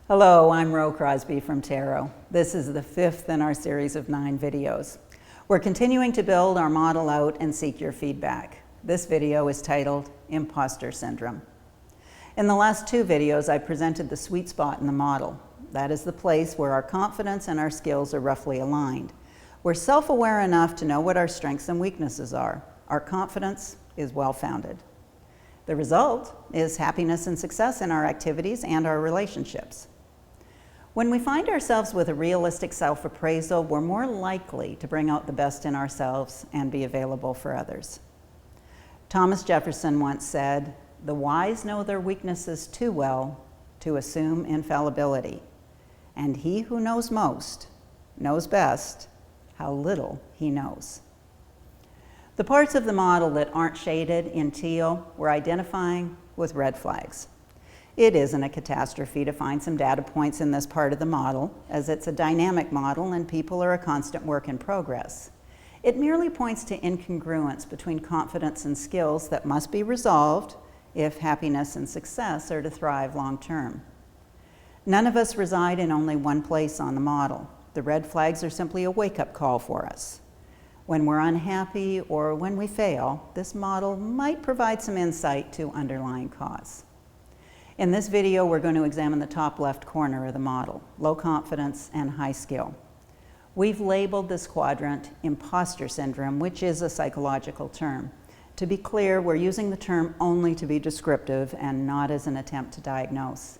Hello, I'm Ro Crosby from Tero. This is the 5th in our series of 9 videos. We're continuing to build our model out and seek your feedback. This video is titled Imposter Syndrome. In the last 2 videos, I presented the sweet spot in the model. That is the place where our confidence and our skills are roughly aligned. We're self-aware enough to know what our strengths and weaknesses are. Our confidence is well-founded. The result is happiness and success in our activities and our relationships. When we find ourselves with a realistic self-appraisal, we're more likely to bring out the best in ourselves and be available for others. Thomas Jefferson once said, "The wise know their weaknesses too well to assume infallibility, and he who knows most knows best how little he knows." The parts of the model that aren't shaded in teal we're identifying with red flags. It isn't a catastrophe to find some data points in this part of the model, as it's a dynamic model and people are a constant work in progress. It merely points to incongruence between confidence and skills that must be resolved if happiness and success are to thrive long term. None of us reside in only one place on the model. The red flags are simply a wake-up call for us. When we're unhappy or when we fail, this model might provide some insight to underlying cause. In this video, we're going to examine the top left corner of the model, low confidence and high skill. We've labeled this quadrant Imposter Syndrome, which is a psychological term. To be clear, we're using the term only to be descriptive and not as an attempt to diagnose.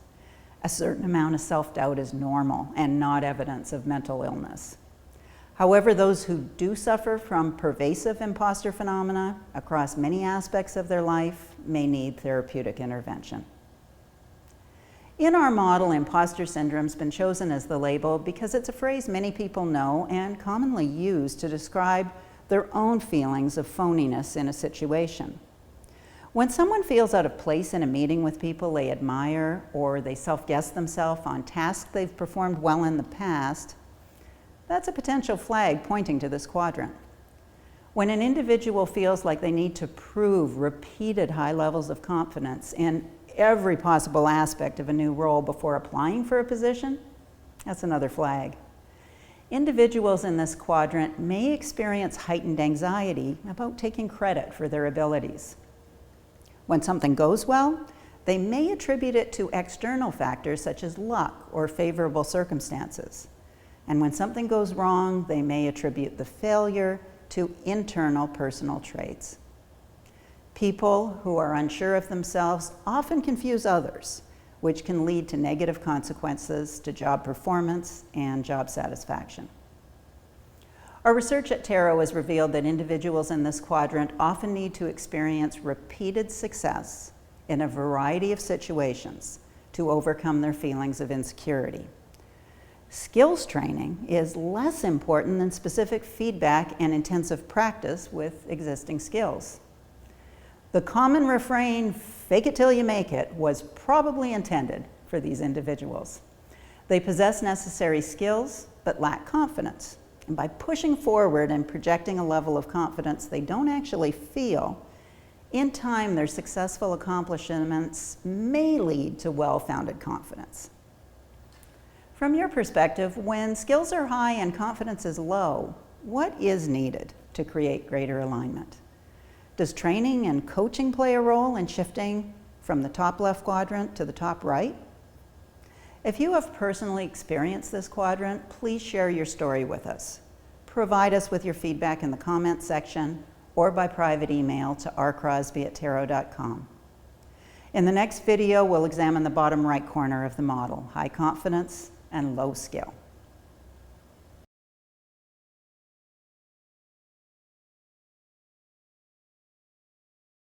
A certain amount of self-doubt is normal and not evidence of mental illness. However, those who do suffer from pervasive imposter phenomena across many aspects of their life may need therapeutic intervention. In our model, imposter syndrome has been chosen as the label because it's a phrase many people know and commonly use to describe their own feelings of phoniness in a situation. When someone feels out of place in a meeting with people they admire, or they self-guess themselves on tasks they've performed well in the past, that's a potential flag pointing to this quadrant. When an individual feels like they need to prove repeated high levels of confidence in every possible aspect of a new role before applying for a position, that's another flag. Individuals in this quadrant may experience heightened anxiety about taking credit for their abilities. When something goes well, they may attribute it to external factors such as luck or favorable circumstances. And when something goes wrong, they may attribute the failure to internal personal traits. People who are unsure of themselves often confuse others, which can lead to negative consequences to job performance and job satisfaction. Our research at Tero has revealed that individuals in this quadrant often need to experience repeated success in a variety of situations to overcome their feelings of insecurity. Skills training is less important than specific feedback and intensive practice with existing skills. The common refrain, "fake it till you make it," was probably intended for these individuals. They possess necessary skills, but lack confidence. And by pushing forward and projecting a level of confidence they don't actually feel, in time their successful accomplishments may lead to well-founded confidence. From your perspective, when skills are high and confidence is low, what is needed to create greater alignment? Does training and coaching play a role in shifting from the top left quadrant to the top right? If you have personally experienced this quadrant, please share your story with us. Provide us with your feedback in the comments section or by private email to rcrosby@tero.com. In the next video, we'll examine the bottom right corner of the model, high confidence and low skill.